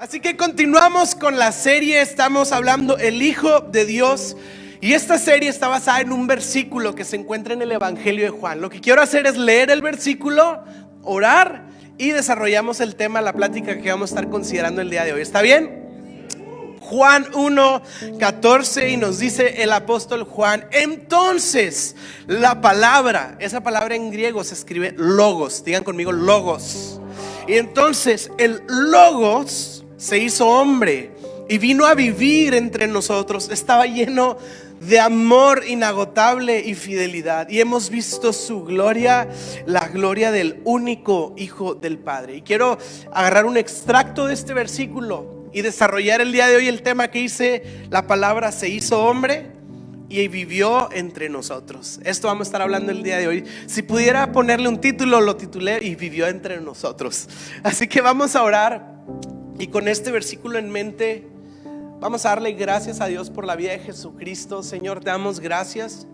Así que continuamos con la serie, estamos hablando el Hijo de Dios. Y esta serie está basada en un versículo que se encuentra en el Evangelio de Juan. Lo que quiero hacer es leer el versículo, orar y desarrollamos el tema, la plática que vamos a estar considerando el día de hoy. ¿Está bien? Juan 1:14 y nos dice el apóstol Juan: entonces la palabra, esa palabra en griego se escribe logos, digan conmigo logos. Y entonces el logos se hizo hombre y vino a vivir entre nosotros. Estaba lleno de amor inagotable y fidelidad, y hemos visto su gloria, la gloria del único Hijo del Padre. Y quiero agarrar un extracto de este versículo y desarrollar el día de hoy el tema que dice: la palabra se hizo hombre y vivió entre nosotros. Esto vamos a estar hablando el día de hoy. Si pudiera ponerle un título, lo titulé: y vivió entre nosotros. Así que vamos a orar, y con este versículo en mente vamos a darle gracias a Dios por la vida de Jesucristo. Señor, te damos gracias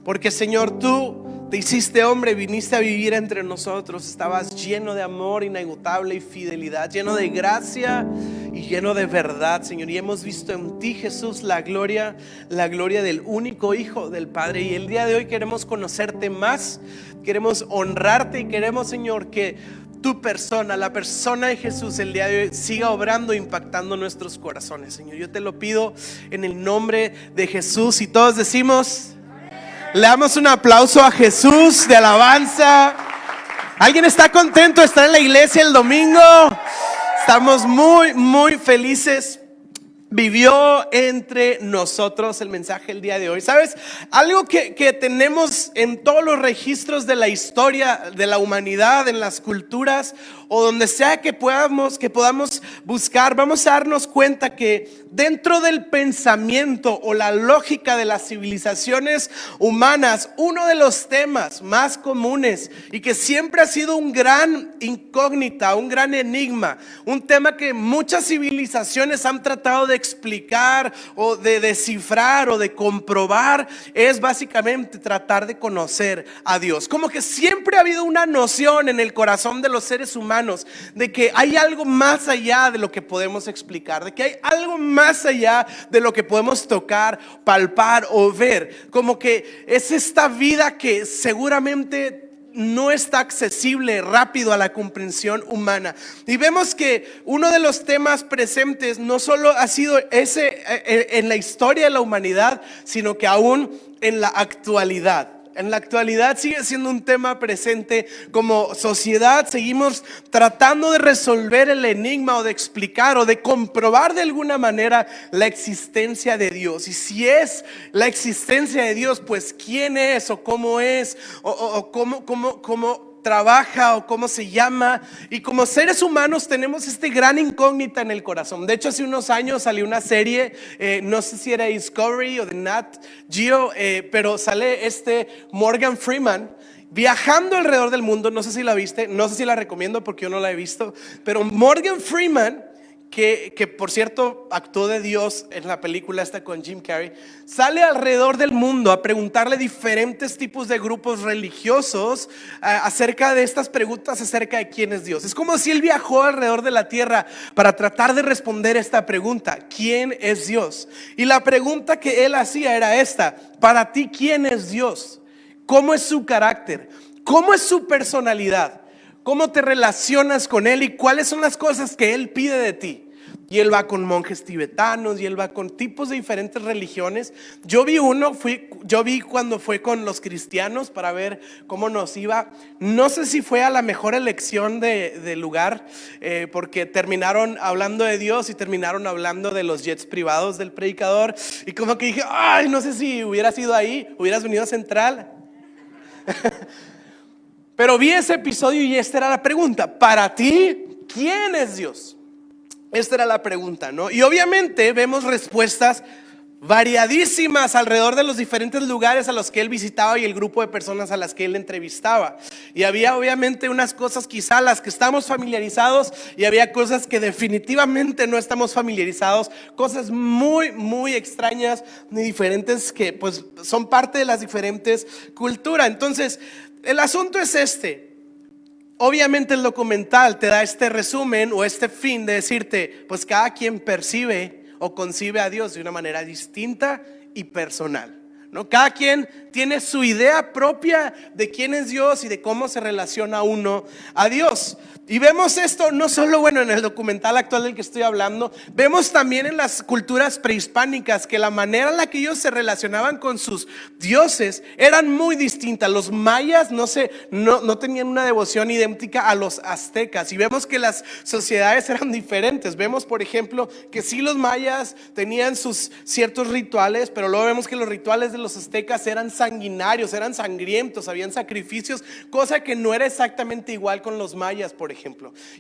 porque, Señor, tú te hiciste hombre, viniste a vivir entre nosotros. Estabas lleno de amor inagotable y fidelidad, lleno de gracia y lleno de verdad, Señor. Y hemos visto en ti, Jesús, la gloria del único Hijo del Padre. Y el día de hoy queremos conocerte más, queremos honrarte y queremos, Señor, que tu persona, la persona de Jesús, el día de hoy siga obrando, impactando nuestros corazones, Señor. Yo te lo pido en el nombre de Jesús, y todos decimos: le damos un aplauso a Jesús de alabanza. ¿Alguien está contento de estar en la iglesia el domingo? Estamos muy felices. Vivió entre nosotros el mensaje el día de hoy. ¿Sabes? Algo que tenemos en todos los registros de la historia de la humanidad, en las culturas o donde sea que podamos buscar, vamos a darnos cuenta que dentro del pensamiento o la lógica de las civilizaciones humanas, uno de los temas más comunes y que siempre ha sido un gran incógnita, un gran enigma, un tema que muchas civilizaciones han tratado de explicar o de descifrar o de comprobar, es básicamente tratar de conocer a Dios. Como que siempre ha habido una noción en el corazón de los seres humanos de que hay algo más allá de lo que podemos explicar, de que hay algo más allá de lo que podemos tocar, palpar o ver. Como que es esta vida que seguramente no está accesible rápido a la comprensión humana. Y vemos que uno de los temas presentes no solo ha sido ese en la historia de la humanidad, sino que aún en la actualidad. En la actualidad sigue siendo un tema presente. Como sociedad seguimos tratando de resolver el enigma o de explicar o de comprobar de alguna manera la existencia de Dios. Y si es la existencia de Dios, pues ¿quién es o cómo es o cómo trabaja o cómo se llama? Y como seres humanos tenemos este gran incógnita en el corazón. De hecho, hace unos años salió una serie, no sé si era Discovery o de Nat Geo, pero sale Morgan Freeman viajando alrededor del mundo. No sé si la viste, no sé si la recomiendo porque yo no la he visto, pero Morgan Freeman, que por cierto actuó de Dios en la película esta con Jim Carrey, sale alrededor del mundo a preguntarle diferentes tipos de grupos religiosos acerca de estas preguntas acerca de quién es Dios. Es como si él viajó alrededor de la tierra para tratar de responder esta pregunta: ¿quién es Dios? Y la pregunta que él hacía era esta: para ti, ¿quién es Dios? ¿Cómo es su carácter? ¿Cómo es su personalidad? ¿Cómo te relacionas con Él y cuáles son las cosas que Él pide de ti? Y Él va con monjes tibetanos y Él va con tipos de diferentes religiones. Yo vi cuando fue con los cristianos para ver cómo nos iba. No sé si fue a la mejor elección de lugar, porque terminaron hablando de Dios y terminaron hablando de los jets privados del predicador. Y como que dije: ay, no sé si hubieras ido ahí, hubieras venido a Central. Pero vi ese episodio y esta era la pregunta: para ti, ¿quién es Dios? Esta era la pregunta, ¿no? Y obviamente vemos respuestas variadísimas alrededor de los diferentes lugares a los que él visitaba y el grupo de personas a las que él entrevistaba. Y había obviamente unas cosas quizá las que estamos familiarizados, y había cosas que definitivamente no estamos familiarizados, cosas muy extrañas y diferentes que pues son parte de las diferentes culturas. Entonces el asunto es Obviamente el documental te da este resumen o este fin de decirte, pues cada quien percibe o concibe a Dios de una manera distinta y personal, ¿no? Cada quien tiene su idea propia de quién es Dios y de cómo se relaciona uno a Dios. Y vemos esto no solo, bueno, en el documental actual del que estoy hablando, vemos también en las culturas prehispánicas que la manera en la que ellos se relacionaban con sus dioses eran muy distintas. Los mayas no tenían una devoción idéntica a los aztecas, y vemos que las sociedades eran diferentes. Vemos, por ejemplo, que sí, los mayas tenían sus ciertos rituales, pero luego vemos que los rituales de los aztecas eran sanguinarios, eran sangrientos, habían sacrificios, cosa que no era exactamente igual con los mayas, por ejemplo.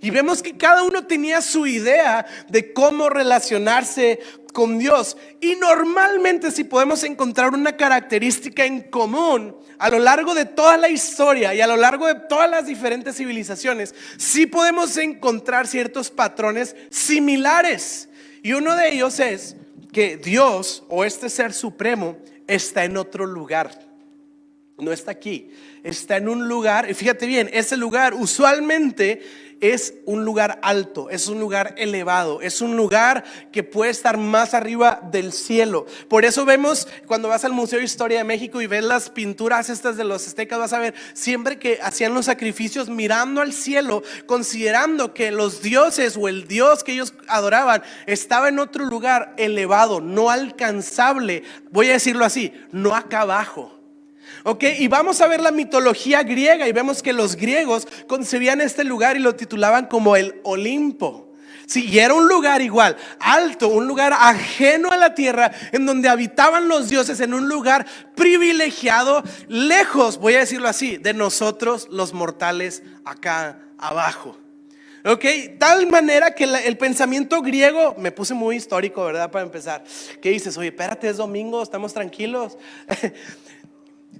Y vemos que cada uno tenía su idea de cómo relacionarse con Dios. Y normalmente, si podemos encontrar una característica en común a lo largo de toda la historia y a lo largo de todas las diferentes civilizaciones, sí podemos encontrar ciertos patrones similares. Y uno de ellos es que Dios, o este ser supremo, está en otro lugar. No está aquí, está en un lugar. Y fíjate bien, ese lugar usualmente es un lugar alto, es un lugar elevado, es un lugar que puede estar más arriba del cielo. Por eso vemos, cuando vas al Museo de Historia de México y ves las pinturas estas de los aztecas, vas a ver siempre que hacían los sacrificios mirando al cielo, considerando que los dioses o el Dios que ellos adoraban estaba en otro lugar elevado, no alcanzable. Voy a decirlo así, no acá abajo. Ok, y vamos a ver la mitología griega y vemos que los griegos concebían este lugar y lo titulaban como el Olimpo. Sí, y era un lugar igual, alto, un lugar ajeno a la tierra, en donde habitaban los dioses, en un lugar privilegiado, lejos, voy a decirlo así, de nosotros los mortales acá abajo. Ok, tal manera que el pensamiento griego, me puse muy histórico, ¿verdad? Para empezar, ¿qué dices? Oye, espérate, es domingo, estamos tranquilos.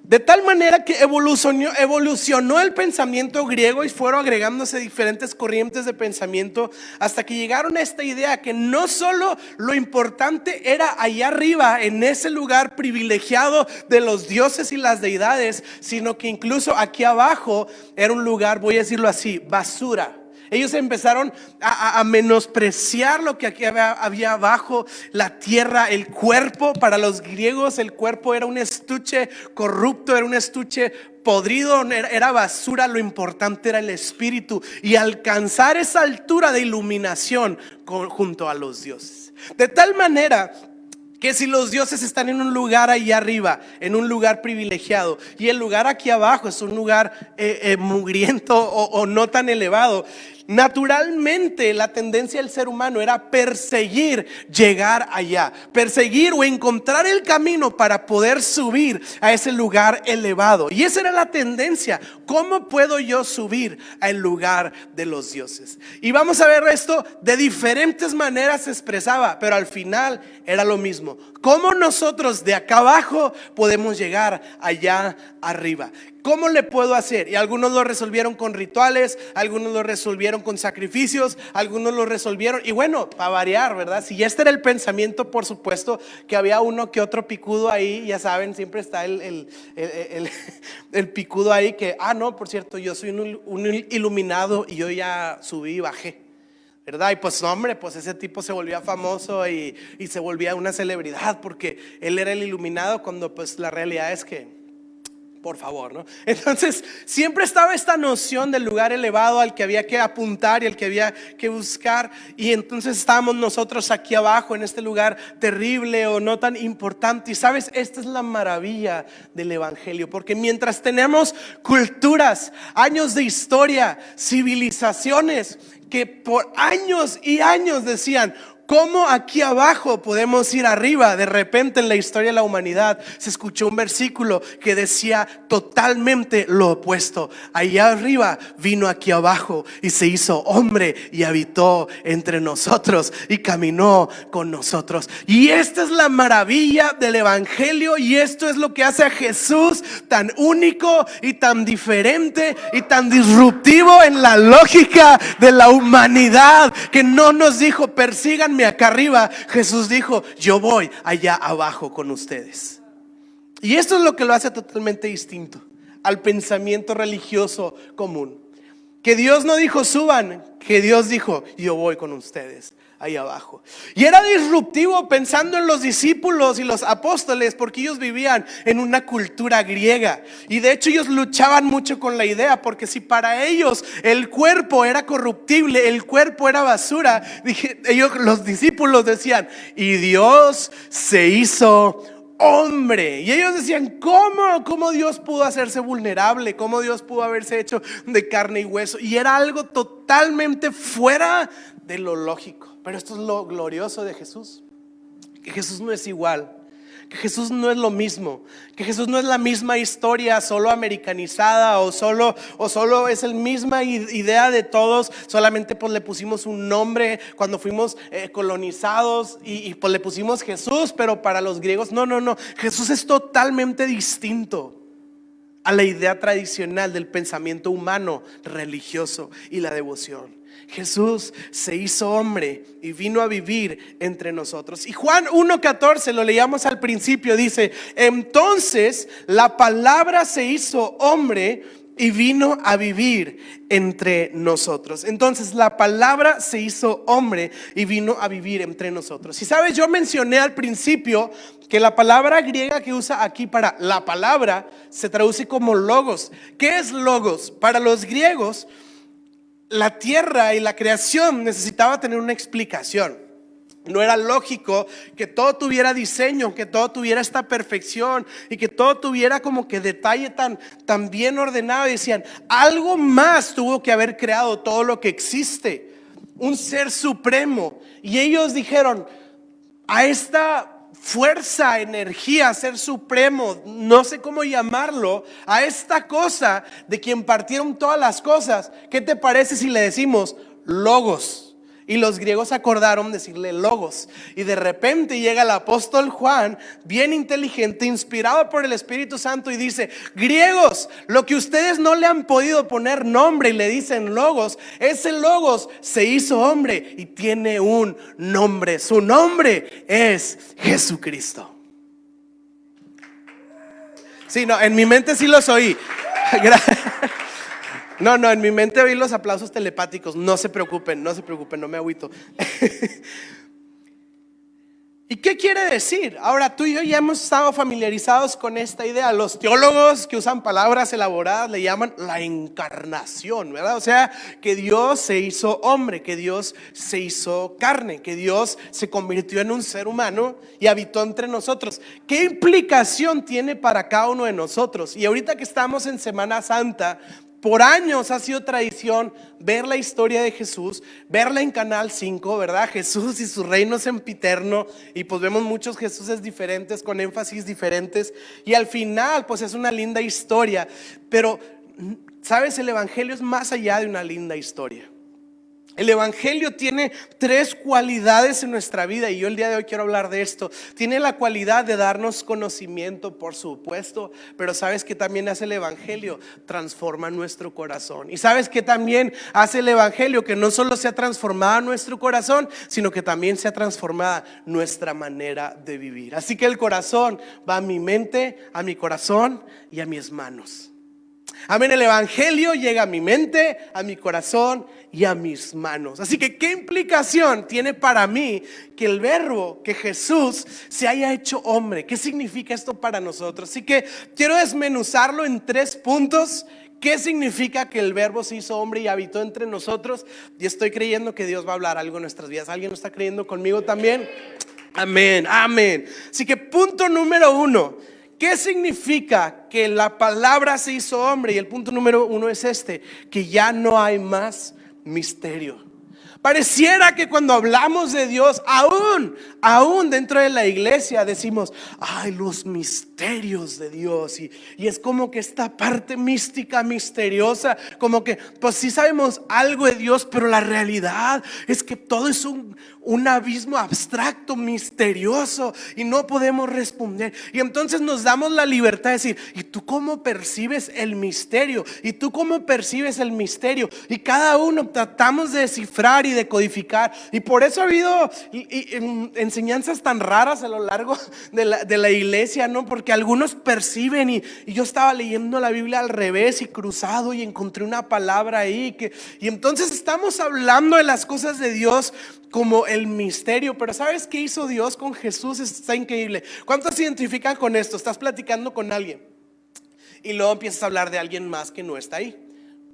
De tal manera que evolucionó el pensamiento griego y fueron agregándose diferentes corrientes de pensamiento hasta que llegaron a esta idea que no solo lo importante era allá arriba, en ese lugar privilegiado de los dioses y las deidades, sino que incluso aquí abajo era un lugar, voy a decirlo así, basura. Ellos empezaron a menospreciar lo que aquí había abajo, la tierra, el cuerpo. Para los griegos el cuerpo era un estuche corrupto, era un estuche podrido, era basura. Lo importante era el espíritu y alcanzar esa altura de iluminación junto a los dioses. De tal manera que si los dioses están en un lugar ahí arriba, en un lugar privilegiado, y el lugar aquí abajo es un lugar mugriento o no tan elevado, naturalmente la tendencia del ser humano era perseguir llegar allá, perseguir o encontrar el camino para poder subir a ese lugar elevado. Y esa era la tendencia. ¿Cómo puedo yo subir al lugar de los dioses? Y vamos a ver esto de diferentes maneras se expresaba, pero al final era lo mismo. ¿Cómo nosotros de acá abajo podemos llegar allá arriba? ¿Cómo le puedo hacer? Y algunos lo resolvieron con rituales, algunos lo resolvieron con sacrificios, algunos lo resolvieron, y bueno, para variar, ¿verdad? Si este era el pensamiento, por supuesto que había uno que otro picudo ahí. Ya saben, siempre está el picudo ahí que, no, por cierto, yo soy un iluminado y yo ya subí y bajé, ¿verdad? Y pues hombre, pues ese tipo se volvía famoso y se volvía una celebridad porque él era el iluminado, cuando pues la realidad es que, por favor, ¿no? Entonces siempre estaba esta noción del lugar elevado al que había que apuntar y al que había que buscar. Y entonces estábamos nosotros aquí abajo en este lugar terrible o no tan importante. Y sabes, esta es la maravilla del evangelio, porque mientras tenemos culturas, años de historia, civilizaciones que por años y años decían, ¿cómo aquí abajo podemos ir arriba? De repente en la historia de la humanidad se escuchó un versículo que decía totalmente lo opuesto. Allá arriba vino aquí abajo y se hizo hombre y habitó entre nosotros y caminó con nosotros. Y esta es la maravilla del evangelio, y esto es lo que hace a Jesús tan único y tan diferente y tan disruptivo en la lógica de la humanidad, que no nos dijo persíganme acá arriba. Jesús dijo, yo voy allá abajo con ustedes. Y esto es lo que lo hace totalmente distinto al pensamiento religioso común. Que Dios no dijo suban, que Dios dijo yo voy con ustedes ahí abajo. Y era disruptivo pensando en los discípulos y los apóstoles, porque ellos vivían en una cultura griega. Y de hecho ellos luchaban mucho con la idea, porque si para ellos el cuerpo era corruptible, el cuerpo era basura, ellos, los discípulos decían, y Dios se hizo hombre. Y ellos decían, ¿cómo Dios pudo hacerse vulnerable? ¿Cómo Dios pudo haberse hecho de carne y hueso? Y era algo totalmente fuera de lo lógico. Pero esto es lo glorioso de Jesús, que Jesús no es igual, que Jesús no es lo mismo, que Jesús no es la misma historia solo americanizada o solo es la misma idea de todos, solamente pues le pusimos un nombre cuando fuimos colonizados y pues le pusimos Jesús, pero para los griegos no, Jesús es totalmente distinto a la idea tradicional del pensamiento humano religioso y la devoción. Jesús se hizo hombre y vino a vivir entre nosotros. Y Juan 1:14, lo leíamos al principio, dice, entonces la palabra se hizo hombre y vino a vivir entre nosotros. Entonces la palabra se hizo hombre y vino a vivir entre nosotros. Y sabes, yo mencioné al principio que la palabra griega que usa aquí para la palabra se traduce como logos. ¿Qué es logos? Para los griegos, la tierra y la creación necesitaba tener una explicación. No era lógico que todo tuviera diseño, que todo tuviera esta perfección y que todo tuviera como que detalle tan bien ordenado. Y decían, algo más tuvo que haber creado todo lo que existe, un ser supremo. Y ellos dijeron, a esta fuerza, energía, ser supremo, no sé cómo llamarlo, a esta cosa de quien partieron todas las cosas, ¿qué te parece si le decimos logos? Y los griegos acordaron decirle logos. Y de repente llega el apóstol Juan, bien inteligente, inspirado por el Espíritu Santo, y dice, griegos, lo que ustedes no le han podido poner nombre y le dicen logos, ese logos se hizo hombre y tiene un nombre. Su nombre es Jesucristo. Sí, no, en mi mente sí los oí. No, en mi mente oí los aplausos telepáticos. No se preocupen, no me agüito. ¿Y qué quiere decir? Ahora tú y yo ya hemos estado familiarizados con esta idea. Los teólogos que usan palabras elaboradas le llaman la encarnación, ¿verdad? O sea, que Dios se hizo hombre, que Dios se hizo carne, que Dios se convirtió en un ser humano y habitó entre nosotros. ¿Qué implicación tiene para cada uno de nosotros? Y ahorita que estamos en Semana Santa, por años ha sido tradición ver la historia de Jesús, verla en Canal 5, ¿verdad? Jesús y su reino sempiterno. Y pues vemos muchos Jesuses diferentes, con énfasis diferentes. Y al final pues es una linda historia. Pero, ¿sabes? El evangelio es más allá de una linda historia. El evangelio tiene 3 cualidades en nuestra vida y yo el día de hoy quiero hablar de esto. Tiene la cualidad de darnos conocimiento, por supuesto, pero ¿sabes qué también hace el evangelio? Transforma nuestro corazón. Y ¿sabes qué también hace el evangelio? Que no solo sea transformada nuestro corazón, sino que también sea transformada nuestra manera de vivir. Así que el corazón va a mi mente, a mi corazón y a mis manos. Amén, el evangelio llega a mi mente, a mi corazón y a mis manos. Así que ¿qué implicación tiene para mí que el verbo, que Jesús se haya hecho hombre? ¿Qué significa esto para nosotros? Así que quiero desmenuzarlo en 3 puntos. ¿Qué significa que el verbo se hizo hombre y habitó entre nosotros? Y estoy creyendo que Dios va a hablar algo en nuestras vidas. ¿Alguien lo está creyendo conmigo también? Amén, amén. Así que punto número 1. ¿Qué significa que la palabra se hizo hombre? Y el punto número 1 es este: que ya no hay más misterio. Pareciera que cuando hablamos de Dios, aún dentro de la iglesia decimos, ay, los misterios de Dios. Y es como que esta parte mística, misteriosa, como que pues sí sabemos algo de Dios, pero la realidad es que todo es un abismo abstracto, misterioso, y no podemos responder. Y entonces nos damos la libertad de decir, ¿y tú cómo percibes el misterio? ¿Y tú cómo percibes el misterio? Y cada uno tratamos de descifrar y y decodificar. Y por eso ha habido enseñanzas tan raras a lo largo de la iglesia, ¿no? Porque algunos perciben y yo estaba leyendo la Biblia al revés y cruzado y encontré una palabra ahí y entonces estamos hablando de las cosas de Dios como el misterio. Pero ¿sabes qué hizo Dios con Jesús? Está increíble. ¿Cuántos se identifican con esto? Estás platicando con alguien y luego empiezas a hablar de alguien más que no está ahí.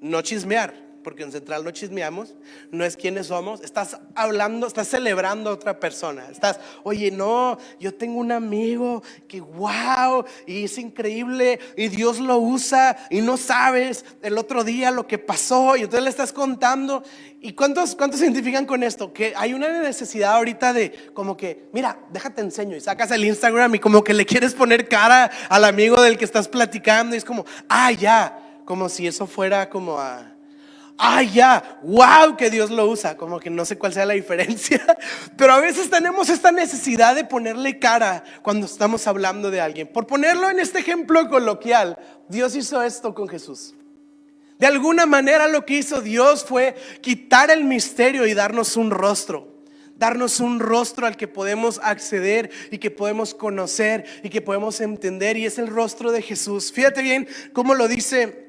No chismear, porque en Central no chismeamos, no es quiénes somos. Estás hablando, estás celebrando a otra persona. Estás, oye, no, yo tengo un amigo que wow, y es increíble, y Dios lo usa, y no sabes el otro día lo que pasó, y entonces le estás contando. ¿Y cuántos se identifican con esto? Que hay una necesidad ahorita de como que, mira, déjate enseño, y sacas el Instagram y como que le quieres poner cara al amigo del que estás platicando, y es como, ya, como si eso fuera como ya, wow, que Dios lo usa. Como que no sé cuál sea la diferencia, pero a veces tenemos esta necesidad de ponerle cara cuando estamos hablando de alguien. Por ponerlo en este ejemplo coloquial, Dios hizo esto con Jesús. De alguna manera lo que hizo Dios fue quitar el misterio y darnos un rostro. Darnos un rostro al que podemos acceder y que podemos conocer y que podemos entender, y es el rostro de Jesús. Fíjate bien cómo lo dice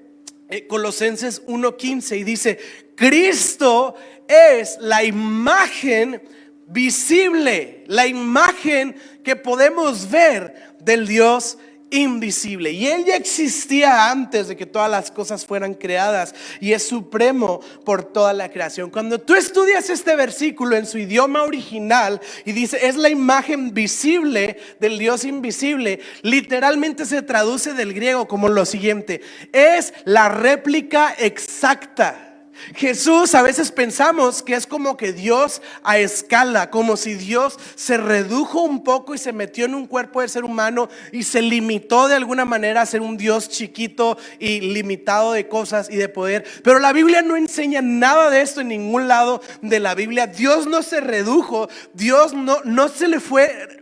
Colosenses 1:15, y dice: Cristo es la imagen visible, la imagen que podemos ver del Dios invisible. Y Él ya existía antes de que todas las cosas fueran creadas y es supremo por toda la creación. Cuando tú estudias este versículo en su idioma original y dice es la imagen visible del Dios invisible, literalmente se traduce del griego como lo siguiente: es la réplica exacta. Jesús, a veces pensamos que es como que Dios a escala, como si Dios se redujo un poco y se metió en un cuerpo de ser humano y se limitó de alguna manera a ser un Dios chiquito y limitado de cosas y de poder. Pero la Biblia no enseña nada de esto en ningún lado de la Biblia. Dios no se redujo, Dios no se le fue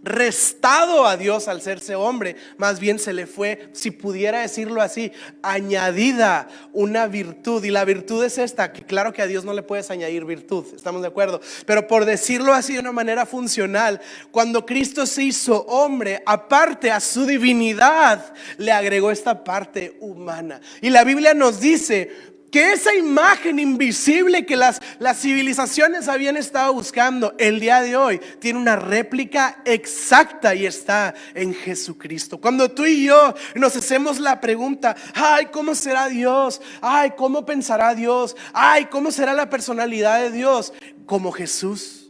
restado a Dios al serse hombre, más bien se le fue, si pudiera decirlo así, añadida una virtud. Y la virtud es esta, que claro que a Dios no le puedes añadir virtud, estamos de acuerdo, pero por decirlo así de una manera funcional, cuando Cristo se hizo hombre, aparte a su divinidad le agregó esta parte humana. Y la Biblia nos dice que esa imagen invisible que las civilizaciones habían estado buscando, el día de hoy tiene una réplica exacta y está en Jesucristo. Cuando tú y yo nos hacemos la pregunta, ay, ¿cómo será Dios? Ay, ¿cómo pensará Dios? Ay, ¿cómo será la personalidad de Dios? Como Jesús.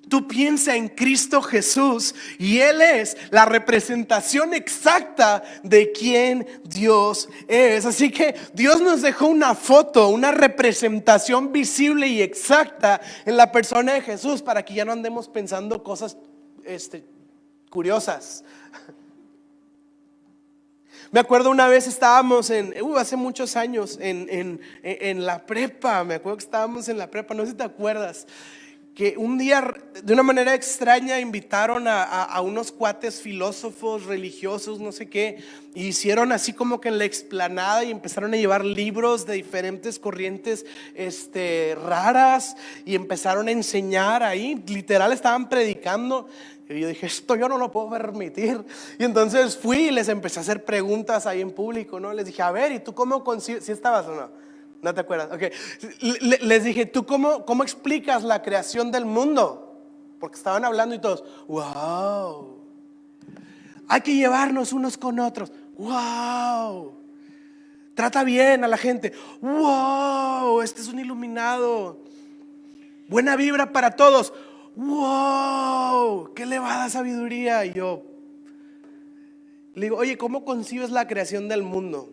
Tú piensa en Cristo Jesús y Él es la representación exacta de quién Dios es. Así que Dios nos dejó una foto, una representación visible y exacta en la persona de Jesús, para que ya no andemos pensando cosas curiosas. Me acuerdo una vez estábamos hace muchos años en la prepa. Me acuerdo que estábamos en la prepa, no sé si te acuerdas, que un día de una manera extraña invitaron a unos cuates filósofos religiosos, no sé qué, y hicieron así como que en la explanada y empezaron a llevar libros de diferentes corrientes raras y empezaron a enseñar ahí, literal estaban predicando. Y yo dije, esto yo no lo puedo permitir. Y entonces fui y les empecé a hacer preguntas ahí en público, ¿no? Les dije, a ver, ¿y tú cómo concibes? ¿Sí estabas o no? ¿No te acuerdas? Okay. Les dije, ¿tú cómo explicas la creación del mundo? Porque estaban hablando y todos, wow, hay que llevarnos unos con otros, wow, trata bien a la gente, wow, este es un iluminado, buena vibra para todos, wow, qué elevada sabiduría. Y yo le digo, oye, ¿cómo concibes la creación del mundo?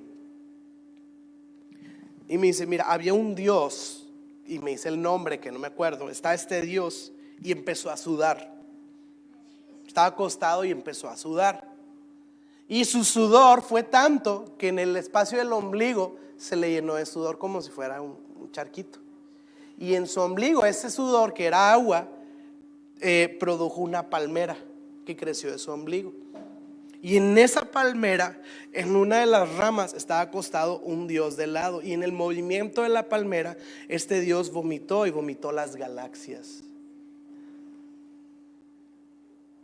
Y me dice, mira, había un Dios, y me dice el nombre que no me acuerdo, está este Dios, y empezó a sudar. Estaba acostado y empezó a sudar. Y su sudor fue tanto que en el espacio del ombligo se le llenó de sudor como si fuera un charquito. Y en su ombligo, ese sudor que era agua, produjo una palmera que creció de su ombligo. Y en esa palmera, en una de las ramas, estaba acostado un Dios de lado. Y en el movimiento de la palmera, este Dios vomitó y vomitó las galaxias.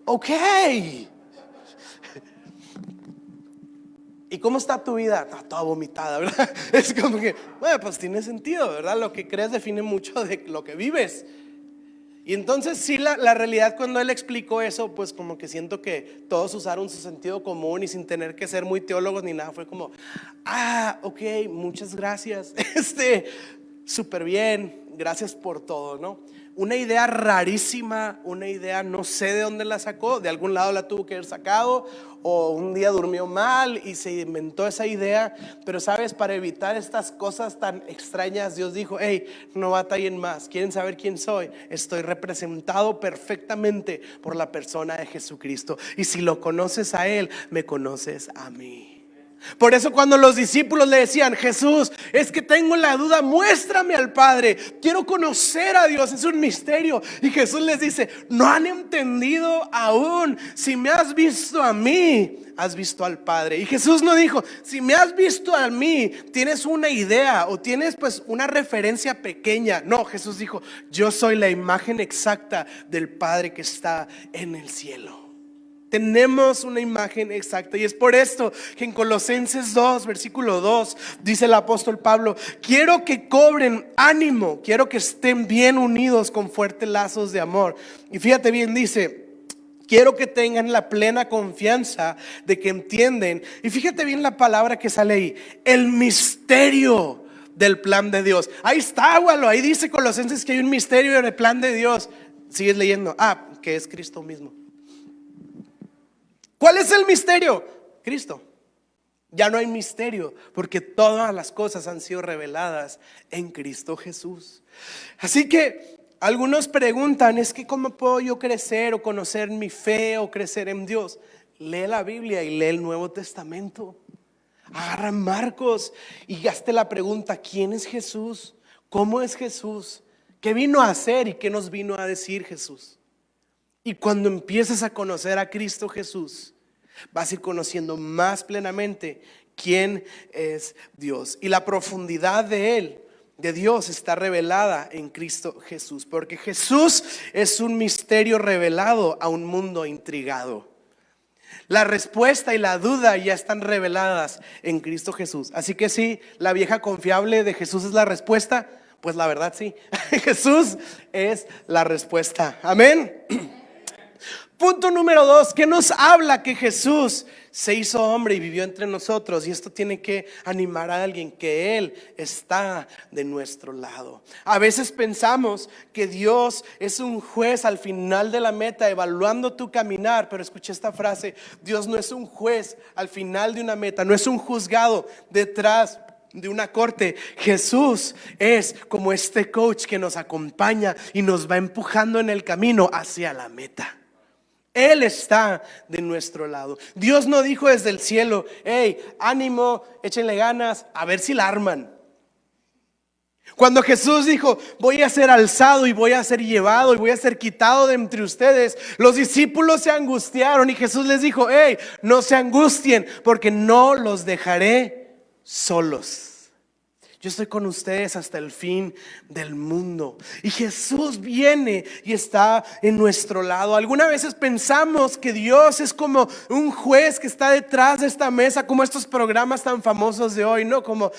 Ok. ¿Y cómo está tu vida? Está toda vomitada, ¿verdad? Es como que, bueno, pues tiene sentido, ¿verdad? Lo que crees define mucho de lo que vives. Y entonces sí, la realidad, cuando él explicó eso, pues como que siento que todos usaron su sentido común y sin tener que ser muy teólogos ni nada. Fue como, ok, muchas gracias, súper bien, gracias por todo, ¿no? Una idea rarísima, una idea no sé de dónde la sacó, de algún lado la tuvo que haber sacado, o un día durmió mal y se inventó esa idea. Pero sabes, para evitar estas cosas tan extrañas, Dios dijo, hey, no batallen más. ¿Quieren saber quién soy? Estoy representado perfectamente por la persona de Jesucristo. Y si lo conoces a Él, me conoces a mí. Por eso cuando los discípulos le decían, Jesús, es que tengo la duda, muéstrame al Padre, quiero conocer a Dios, es un misterio. Y Jesús les dice, no han entendido aún. Si me has visto a mí, has visto al Padre. Y Jesús no dijo, si me has visto a mí, tienes una idea o tienes pues una referencia pequeña. No, Jesús dijo, yo soy la imagen exacta del Padre que está en el cielo. Tenemos una imagen exacta, y es por esto que en Colosenses 2, versículo 2, dice el apóstol Pablo, quiero que cobren ánimo, quiero que estén bien unidos con fuertes lazos de amor. Y fíjate bien, dice, quiero que tengan la plena confianza de que entienden. Y fíjate bien la palabra que sale ahí, el misterio del plan de Dios. Ahí está, abuelo, ahí dice Colosenses que hay un misterio en el plan de Dios. Sigues leyendo, que es Cristo mismo. ¿Cuál es el misterio? Cristo. Ya no hay misterio, porque todas las cosas han sido reveladas en Cristo Jesús. Así que algunos preguntan, es que ¿cómo puedo yo crecer o conocer mi fe o crecer en Dios? Lee la Biblia y lee el Nuevo Testamento. Agarra Marcos y hazte la pregunta, ¿quién es Jesús? ¿Cómo es Jesús? ¿Qué vino a hacer y qué nos vino a decir Jesús? Y cuando empieces a conocer a Cristo Jesús, vas a ir conociendo más plenamente quién es Dios. Y la profundidad de Él, de Dios, está revelada en Cristo Jesús. Porque Jesús es un misterio revelado a un mundo intrigado. La respuesta y la duda ya están reveladas en Cristo Jesús. Así que sí, la vieja confiable de Jesús es la respuesta. Pues la verdad sí, Jesús es la respuesta. Amén. Punto número 2, ¿qué nos habla? Que Jesús se hizo hombre y vivió entre nosotros. Y esto tiene que animar a alguien, que Él está de nuestro lado. A veces pensamos que Dios es un juez al final de la meta evaluando tu caminar. Pero escuché esta frase, Dios no es un juez al final de una meta, no es un juzgado detrás de una corte. Jesús es como este coach que nos acompaña y nos va empujando en el camino hacia la meta. Él está de nuestro lado. Dios no dijo desde el cielo, hey, ánimo, échenle ganas, a ver si la arman. Cuando Jesús dijo, voy a ser alzado y voy a ser llevado y voy a ser quitado de entre ustedes, los discípulos se angustiaron y Jesús les dijo, hey, no se angustien porque no los dejaré solos. Yo estoy con ustedes hasta el fin del mundo. Y Jesús viene y está en nuestro lado. Algunas veces pensamos que Dios es como un juez que está detrás de esta mesa, como estos programas tan famosos de hoy, ¿no? Como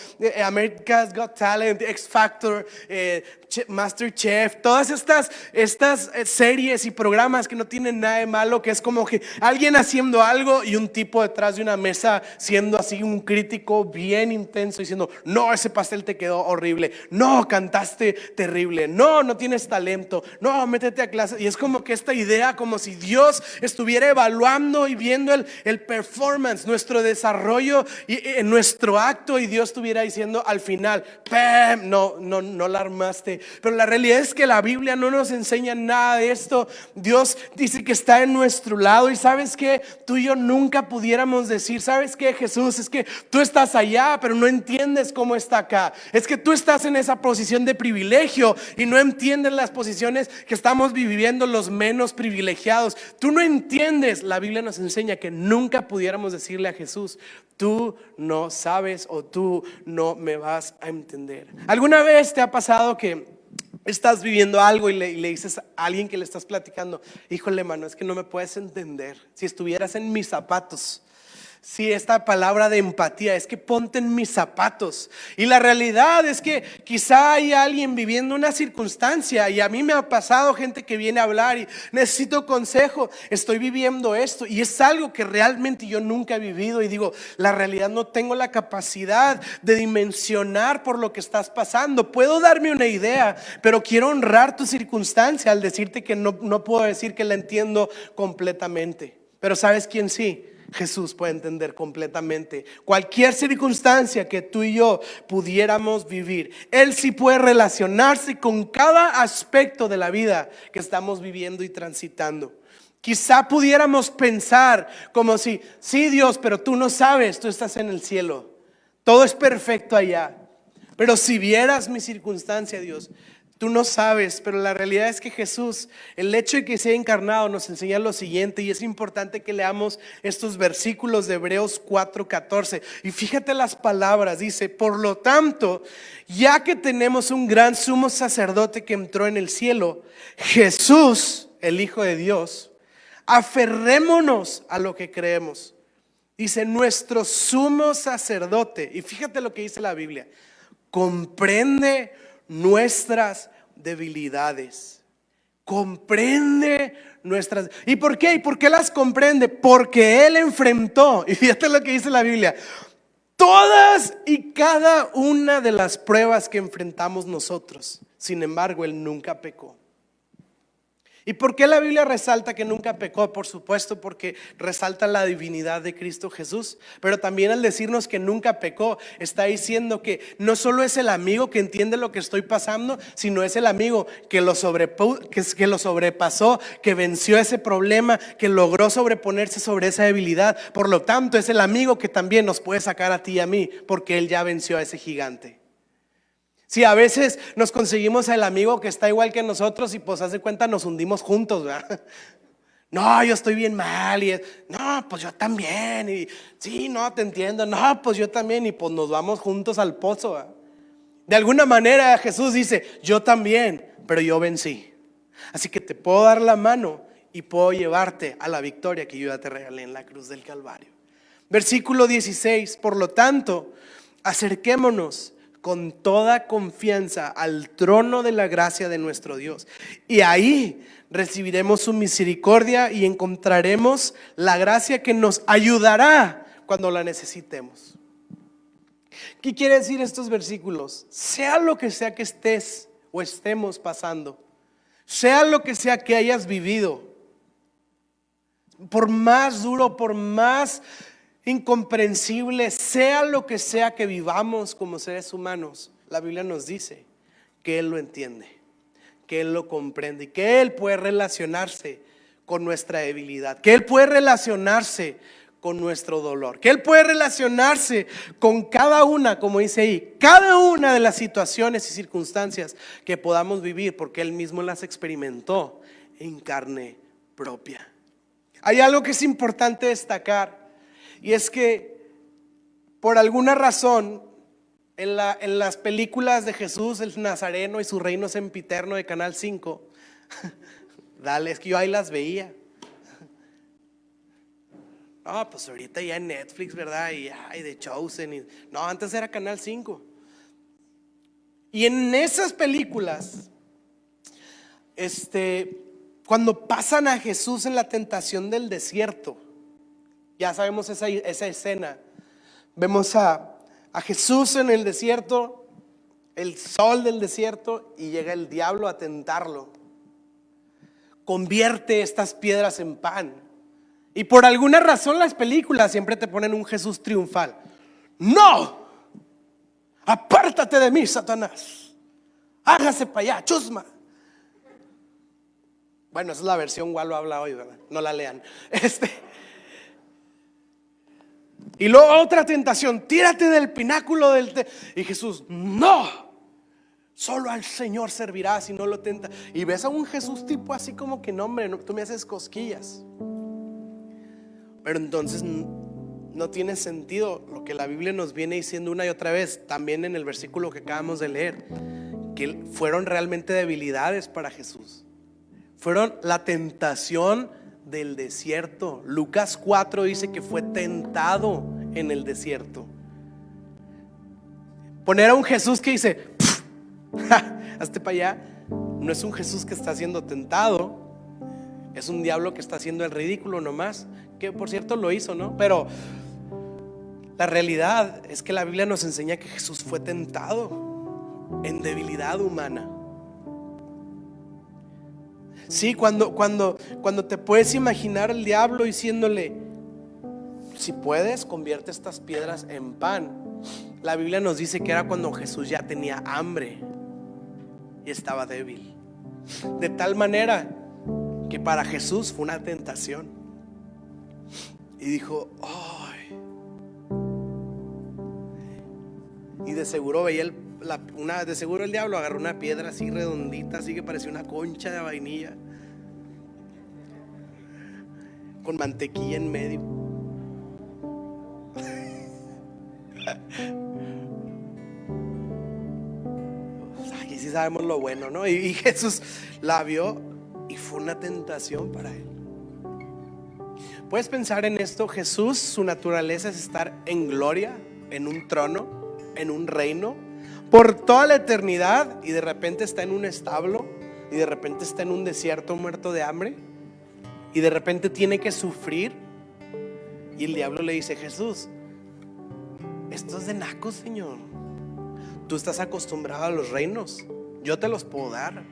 America's Got Talent, X Factor, MasterChef, todas estas series y programas que no tienen nada de malo, que es como que alguien haciendo algo y un tipo detrás de una mesa siendo así un crítico bien intenso, diciendo, no, ese pastel te quedó horrible, no, cantaste terrible, no tienes talento, no, métete a clase. Y es como que esta idea, como si Dios estuviera evaluando y viendo el performance, nuestro desarrollo y nuestro acto, y Dios estuviera diciendo al final, ¡pam! No la armaste, pero la realidad es que la Biblia no nos enseña nada de esto. Dios dice que está en nuestro lado, y ¿sabes qué? Tú y yo nunca pudiéramos decir, ¿sabes qué, Jesús? Es que tú estás allá, pero no entiendes cómo está acá. Es que tú estás en esa posición de privilegio y no entiendes las posiciones que estamos viviendo los menos privilegiados. Tú no entiendes. La Biblia nos enseña que nunca pudiéramos decirle a Jesús, tú no sabes o tú no me vas a entender. ¿Alguna vez te ha pasado que estás viviendo algo y le dices a alguien que le estás platicando, híjole, mano, es que no me puedes entender? Si estuvieras en mis zapatos. Sí, esta palabra de empatía, es que ponte en mis zapatos. Y la realidad es que quizá hay alguien viviendo una circunstancia, y a mí me ha pasado gente que viene a hablar y necesito consejo, estoy viviendo esto, y es algo que realmente yo nunca he vivido, y digo, la realidad no tengo la capacidad de dimensionar por lo que estás pasando. Puedo darme una idea, pero quiero honrar tu circunstancia al decirte que no puedo decir que la entiendo completamente. Pero ¿sabes quién sí? Jesús puede entender completamente cualquier circunstancia que tú y yo pudiéramos vivir. Él sí puede relacionarse con cada aspecto de la vida que estamos viviendo y transitando. Quizá pudiéramos pensar como si, sí, Dios, pero tú no sabes, tú estás en el cielo, todo es perfecto allá. Pero si vieras mi circunstancia, Dios, tú no sabes. Pero la realidad es que Jesús, el hecho de que sea encarnado, nos enseña lo siguiente, y es importante que leamos estos versículos de Hebreos 4:14. Y fíjate las palabras, dice, por lo tanto, ya que tenemos un gran sumo sacerdote que entró en el cielo, Jesús, el Hijo de Dios, aferrémonos a lo que creemos. Dice, nuestro sumo sacerdote, y fíjate lo que dice la Biblia, comprende nuestras debilidades. Comprende nuestras. ¿Y por qué? ¿Y por qué las comprende? Porque Él enfrentó, y fíjate lo que dice la Biblia, todas y cada una de las pruebas que enfrentamos nosotros. Sin embargo, Él nunca pecó. ¿Y por qué la Biblia resalta que nunca pecó? Por supuesto, porque resalta la divinidad de Cristo Jesús. Pero también al decirnos que nunca pecó, está diciendo que no solo es el amigo que entiende lo que estoy pasando, sino es el amigo que lo sobrepasó, que venció ese problema, que logró sobreponerse sobre esa debilidad. Por lo tanto, es el amigo que también nos puede sacar a ti y a mí, porque Él ya venció a ese gigante. Si a veces nos conseguimos al amigo que está igual que nosotros y pues haz de cuenta nos hundimos juntos, ¿verdad? No, yo estoy bien mal, y no, pues yo también, y sí, no, te entiendo, no, pues yo también, y pues nos vamos juntos al pozo, ¿verdad? De alguna manera Jesús dice, yo también, pero yo vencí. Así que te puedo dar la mano y puedo llevarte a la victoria que yo ya te regalé en la cruz del Calvario. Versículo 16, por lo tanto, acerquémonos con toda confianza al trono de la gracia de nuestro Dios, y ahí recibiremos su misericordia y encontraremos la gracia que nos ayudará cuando la necesitemos. ¿Qué quiere decir estos versículos? Sea lo que sea que estés o estemos pasando, sea lo que sea que hayas vivido, por más duro, por más incomprensible, sea lo que sea que vivamos como seres humanos, la Biblia nos dice que Él lo entiende, que Él lo comprende y que Él puede relacionarse con nuestra debilidad, que Él puede relacionarse con nuestro dolor, que Él puede relacionarse con cada una, como dice ahí, cada una de las situaciones y circunstancias que podamos vivir, porque Él mismo las experimentó en carne propia. Hay algo que es importante destacar, y es que por alguna razón en las películas de Jesús el Nazareno y su reino sempiterno de Canal 5, dale, es que yo ahí las veía. No, pues ahorita ya en Netflix, ¿verdad? Y The Chosen. No, antes era Canal 5. Y en esas películas, cuando pasan a Jesús en la tentación del desierto, ya sabemos esa escena. Vemos a Jesús en el desierto, el sol del desierto, y llega el diablo a tentarlo. Convierte estas piedras en pan. Y por alguna razón las películas siempre te ponen un Jesús triunfal. ¡No! ¡Apártate de mí, Satanás! hágase para allá, chusma. Bueno, esa es la versión Walo habla hoy, ¿verdad? No la lean. Y luego otra tentación, tírate del pináculo y Jesús, no, solo al Señor servirás y no lo tenta. Y ves a un Jesús tipo así como que no, hombre, no, tú me haces cosquillas. Pero entonces no tiene sentido lo que la Biblia nos viene diciendo una y otra vez, también en el versículo que acabamos de leer, que fueron realmente debilidades para Jesús. Fueron la tentación del desierto. Lucas 4 dice que fue tentado en el desierto. Poner a un Jesús que dice, hazte para allá, no es un Jesús que está siendo tentado, es un diablo que está haciendo el ridículo nomás, que por cierto lo hizo, ¿no? Pero la realidad es que la Biblia nos enseña que Jesús fue tentado en debilidad humana. Sí, cuando te puedes imaginar al diablo diciéndole, si puedes, convierte estas piedras en pan. La Biblia nos dice que era cuando Jesús ya tenía hambre y estaba débil. De tal manera que para Jesús fue una tentación. Y dijo, ay. Y de seguro veía de seguro el diablo agarró una piedra así redondita, así que parecía una concha de vainilla, con mantequilla en medio. Aquí sí sabemos lo bueno, ¿no? Y Jesús la vio y fue una tentación para él. Puedes pensar en esto: Jesús, su naturaleza es estar en gloria, en un trono, en un reino por toda la eternidad, y de repente está en un establo, y de repente está en un desierto muerto de hambre, y de repente tiene que sufrir. Y el diablo le dice: Jesús, esto es de nacos, Señor. Tú estás acostumbrado a los reinos, yo te los puedo dar.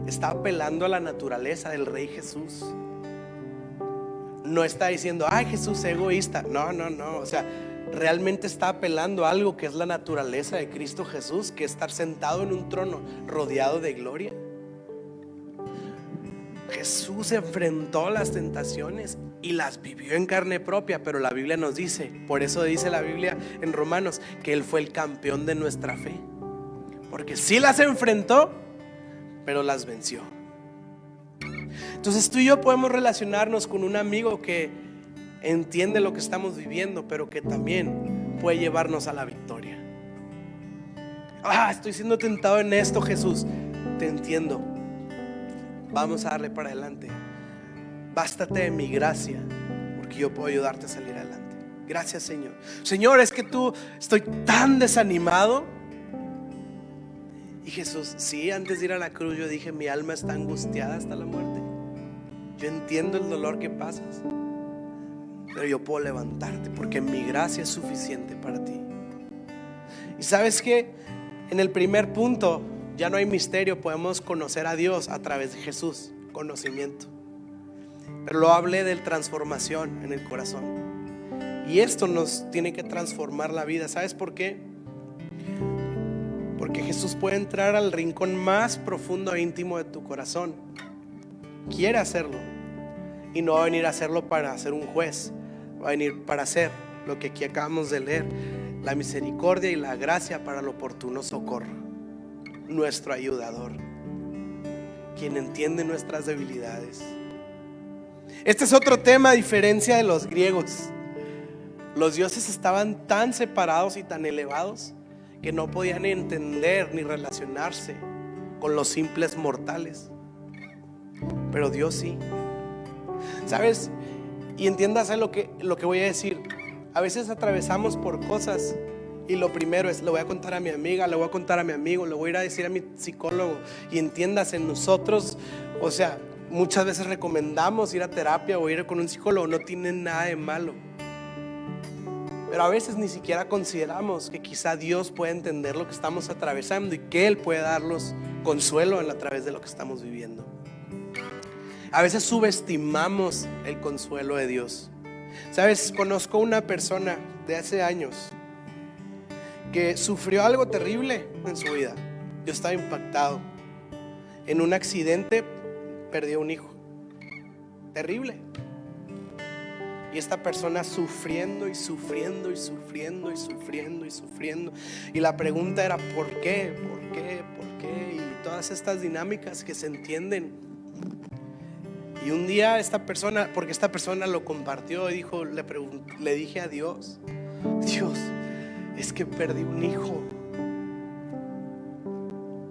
Está apelando a la naturaleza del Rey Jesús. No está diciendo, ay, Jesús egoísta. No, o sea, realmente está apelando a algo que es la naturaleza de Cristo Jesús, que es estar sentado en un trono rodeado de gloria. Jesús enfrentó las tentaciones y las vivió en carne propia, pero la Biblia nos dice, por eso dice la Biblia en Romanos, que Él fue el campeón de nuestra fe, porque sí las enfrentó, pero las venció. Entonces tú y yo podemos relacionarnos con un amigo que entiende lo que estamos viviendo, pero que también puede llevarnos a la victoria. Estoy siendo tentado en esto, Jesús. Te entiendo. Vamos a darle para adelante. Bástate de mi gracia, porque yo puedo ayudarte a salir adelante. Gracias, Señor. Señor, es que estoy tan desanimado. Y Jesús, sí, antes de ir a la cruz yo dije, mi alma está angustiada hasta la muerte. Yo entiendo el dolor que pasas, pero yo puedo levantarte, porque mi gracia es suficiente para ti. Y sabes que en el primer punto ya no hay misterio, podemos conocer a Dios a través de Jesús, conocimiento. Pero lo hablé de transformación en el corazón, y esto nos tiene que transformar la vida. ¿Sabes por qué? Porque Jesús puede entrar al rincón más profundo e íntimo de tu corazón. Quiere hacerlo, y no va a venir a hacerlo para ser un juez, va a venir para hacer lo que aquí acabamos de leer: la misericordia y la gracia para el oportuno socorro. Nuestro ayudador, quien entiende nuestras debilidades. Este es otro tema a diferencia de los griegos. Los dioses estaban tan separados y tan elevados que no podían entender ni relacionarse con los simples mortales, pero Dios sí. ¿Sabes? Y entiéndase lo que voy a decir. A veces atravesamos por cosas y lo primero es, le voy a contar a mi amiga, le voy a contar a mi amigo, le voy a ir a decir a mi psicólogo. Y entiéndase, nosotros, o sea, muchas veces recomendamos ir a terapia o ir con un psicólogo, no tiene nada de malo. Pero a veces ni siquiera consideramos que quizá Dios puede entender lo que estamos atravesando y que Él puede darnos consuelo a través de lo que estamos viviendo. A veces subestimamos el consuelo de Dios. ¿Sabes? Conozco una persona de hace años que sufrió algo terrible en su vida. Yo estaba impactado. En un accidente perdió un hijo. Terrible. Y esta persona sufriendo y sufriendo y sufriendo y sufriendo y sufriendo. Y la pregunta era ¿por qué? ¿Por qué? ¿Por qué? Y todas estas dinámicas que se entienden. Y un día esta persona, porque esta persona lo compartió y dijo, le dije a Dios, Dios, es que perdí un hijo.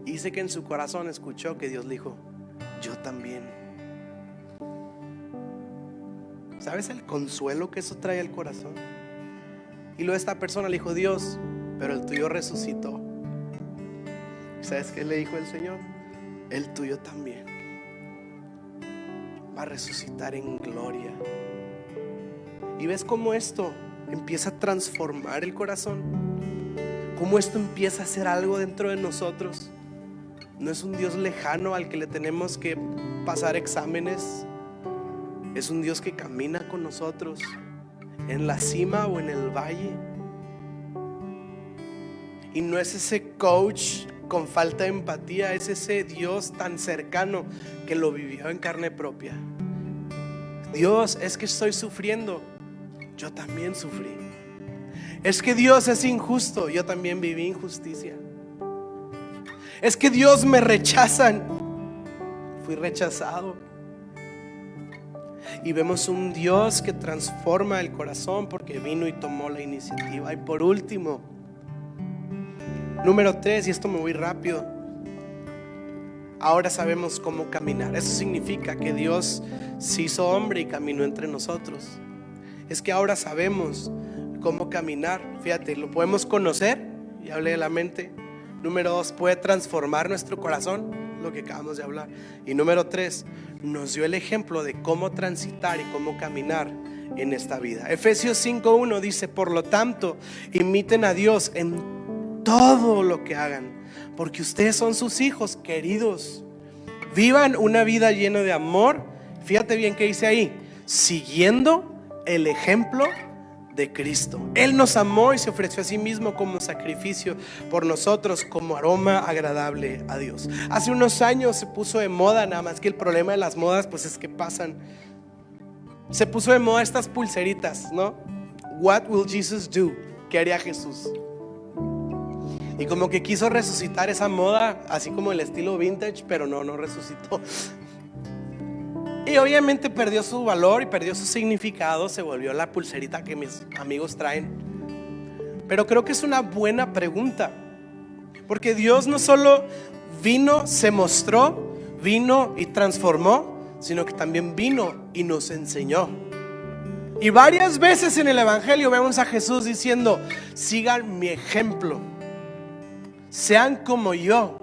Y dice que en su corazón escuchó que Dios le dijo, yo también. ¿Sabes el consuelo que eso trae al corazón? Y luego esta persona le dijo, Dios, pero el tuyo resucitó. ¿Sabes qué le dijo el Señor? El tuyo también va a resucitar en gloria. Y ves cómo esto empieza a transformar el corazón, cómo esto empieza a hacer algo dentro de nosotros. No es un Dios lejano al que le tenemos que pasar exámenes. Es un Dios que camina con nosotros en la cima o en el valle. Y no es ese coach con falta de empatía, es ese Dios tan cercano que lo vivió en carne propia. Dios, es que estoy sufriendo, yo también sufrí. Es que Dios es injusto, yo también viví injusticia. Es que Dios me rechazan, fui rechazado. Y vemos un Dios que transforma el corazón porque vino y tomó la iniciativa. Y por último, número 3, y esto me voy rápido, ahora sabemos cómo caminar. Eso significa que Dios se hizo hombre y caminó entre nosotros. Es que ahora sabemos cómo caminar. Fíjate, lo podemos conocer, y hablé de la mente. Número 2, puede transformar nuestro corazón, lo que acabamos de hablar. Y número 3, nos dio el ejemplo de cómo transitar y cómo caminar en esta vida. Efesios 5:1 dice, por lo tanto, imiten a Dios en todo lo que hagan, porque ustedes son sus hijos queridos. Vivan una vida llena de amor. Fíjate bien que dice ahí, siguiendo el ejemplo de Cristo. Él nos amó y se ofreció a sí mismo como sacrificio por nosotros, como aroma agradable a Dios. Hace unos años se puso de moda, nada más que el problema de las modas pues es que pasan. Se puso de moda estas pulseritas, ¿no? What will Jesus do? ¿Qué haría Jesús? Y como que quiso resucitar esa moda, así como el estilo vintage, pero no resucitó. Y obviamente perdió su valor y perdió su significado. Se volvió la pulserita que mis amigos traen. Pero creo que es una buena pregunta, porque Dios no solo vino, se mostró, vino y transformó, sino que también vino y nos enseñó. Y varias veces en el Evangelio vemos a Jesús diciendo, sigan mi ejemplo, sean como yo.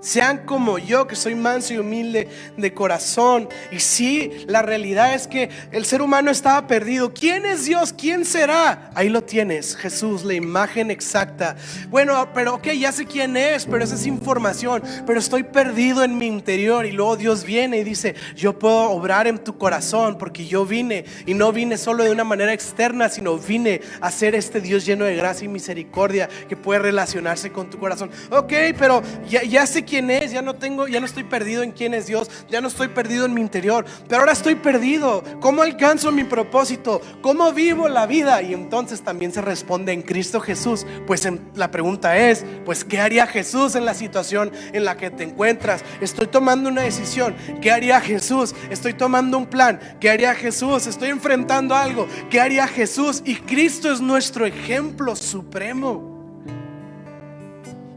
Sean como yo, que soy manso y humilde de corazón. Y sí, la realidad es que el ser humano estaba perdido. ¿Quién es Dios? ¿Quién será? Ahí lo tienes, Jesús, la imagen exacta. Bueno, pero ok, ya sé quién es, pero esa es información. Pero estoy perdido en mi interior. Y luego Dios viene y dice, yo puedo obrar en tu corazón, porque yo vine. Y no vine solo de una manera externa, sino vine a ser este Dios lleno de gracia y misericordia, que puede relacionarse con tu corazón. Ok, pero ya sé quién es, ya no estoy perdido en quién es Dios, ya no estoy perdido en mi interior, pero ahora estoy perdido. ¿Cómo alcanzo mi propósito? ¿Cómo vivo la vida? Y entonces también se responde en Cristo Jesús. Pues la pregunta es, pues ¿qué haría Jesús en la situación en la que te encuentras? Estoy tomando una decisión, ¿qué haría Jesús? Estoy tomando un plan, ¿qué haría Jesús? Estoy enfrentando algo, ¿qué haría Jesús? Y Cristo es nuestro ejemplo supremo.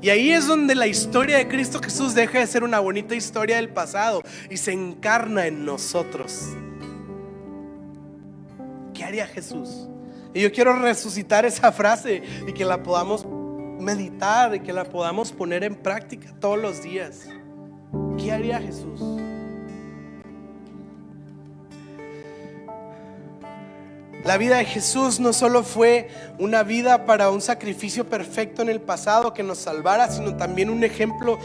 Y ahí es donde la historia de Cristo Jesús deja de ser una bonita historia del pasado y se encarna en nosotros. ¿Qué haría Jesús? Y yo quiero resucitar esa frase y que la podamos meditar y que la podamos poner en práctica todos los días. ¿Qué haría Jesús? La vida de Jesús no solo fue una vida para un sacrificio perfecto en el pasado que nos salvara, sino también un ejemplo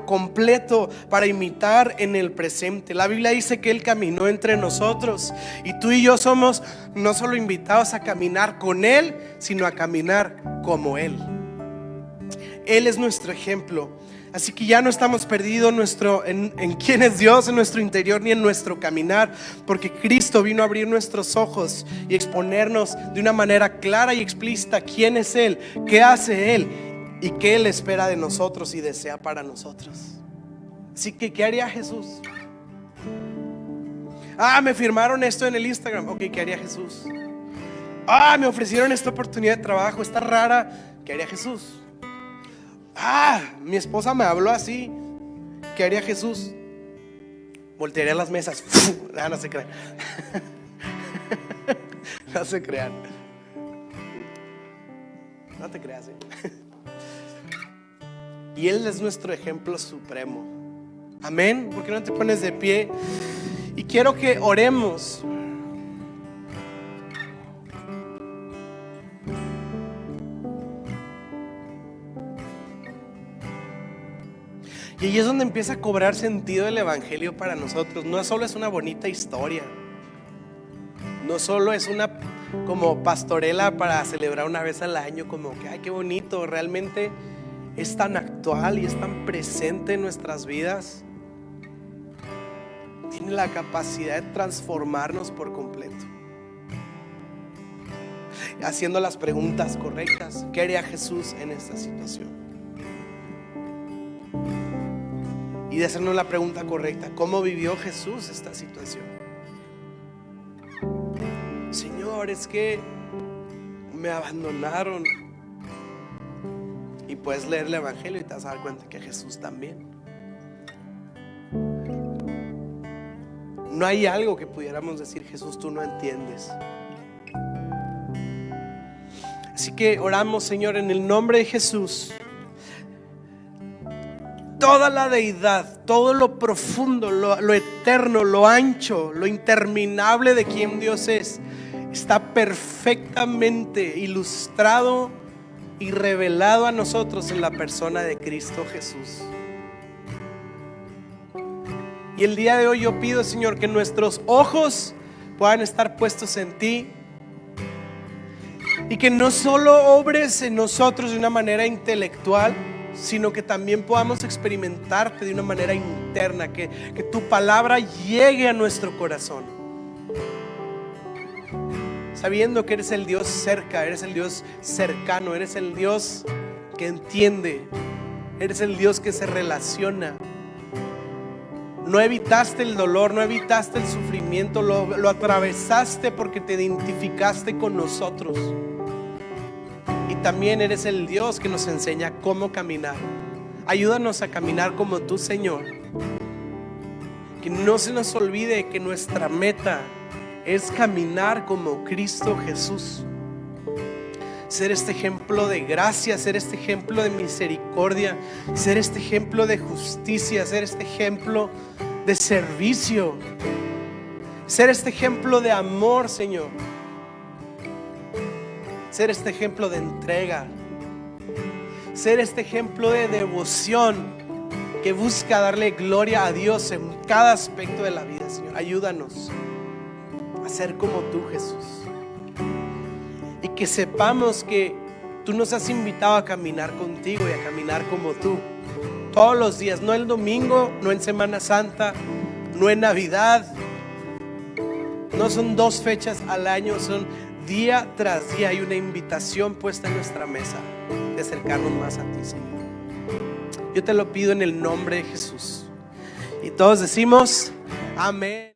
completo para imitar en el presente. La Biblia dice que Él caminó entre nosotros y tú y yo somos no solo invitados a caminar con Él, sino a caminar como Él. Él es nuestro ejemplo. Así que ya no estamos perdidos en quién es Dios, en nuestro interior ni en nuestro caminar, porque Cristo vino a abrir nuestros ojos y exponernos de una manera clara y explícita quién es Él, qué hace Él y qué Él espera de nosotros y desea para nosotros. Así que, ¿qué haría Jesús? Me firmaron esto en el Instagram. Ok, ¿qué haría Jesús? Me ofrecieron esta oportunidad de trabajo, está rara. ¿Qué haría Jesús? Mi esposa me habló así. ¿Qué haría Jesús? Voltearía las mesas. No se crean. No se crean. No te creas, Y Él es nuestro ejemplo supremo. Amén. ¿Por qué no te pones de pie? Y quiero que oremos. Y ahí es donde empieza a cobrar sentido el evangelio para nosotros. No solo es una bonita historia, no solo es una como pastorela para celebrar una vez al año, como que ay, qué bonito. Realmente es tan actual y es tan presente en nuestras vidas. Tiene la capacidad de transformarnos por completo, haciendo las preguntas correctas. ¿Qué haría Jesús en esta situación? Y de hacernos la pregunta correcta: ¿cómo vivió Jesús esta situación? Señor, es que me abandonaron. Y puedes leer el evangelio y te vas a dar cuenta que Jesús también. No hay algo que pudiéramos decir: Jesús, tú no entiendes. Así que oramos, Señor, en el nombre de Jesús. Toda la deidad, todo lo profundo, lo eterno, lo ancho, lo interminable de quien Dios es, está perfectamente ilustrado y revelado a nosotros en la persona de Cristo Jesús. Y el día de hoy yo pido, Señor, que nuestros ojos puedan estar puestos en ti, y que no solo obres en nosotros de una manera intelectual, sino que también podamos experimentarte de una manera interna, que tu palabra llegue a nuestro corazón, sabiendo que eres el Dios cerca, eres el Dios cercano, eres el Dios que entiende, eres el Dios que se relaciona. No evitaste el dolor, no evitaste el sufrimiento, lo atravesaste porque te identificaste con nosotros. Y también eres el Dios que nos enseña cómo caminar. Ayúdanos a caminar como tú, Señor. Que no se nos olvide que nuestra meta es caminar como Cristo Jesús. Ser este ejemplo de gracia, ser este ejemplo de misericordia, ser este ejemplo de justicia, ser este ejemplo de servicio, ser este ejemplo de amor, Señor. Ser este ejemplo de entrega, ser este ejemplo de devoción que busca darle gloria a Dios en cada aspecto de la vida, Señor. Ayúdanos a ser como tú, Jesús, y que sepamos que tú nos has invitado a caminar contigo y a caminar como tú todos los días, no el domingo, no en Semana Santa, no en Navidad. No son 2 fechas al año, son día tras día. Hay una invitación puesta en nuestra mesa de acercarnos más a ti, Señor. Yo te lo pido en el nombre de Jesús. Y todos decimos amén.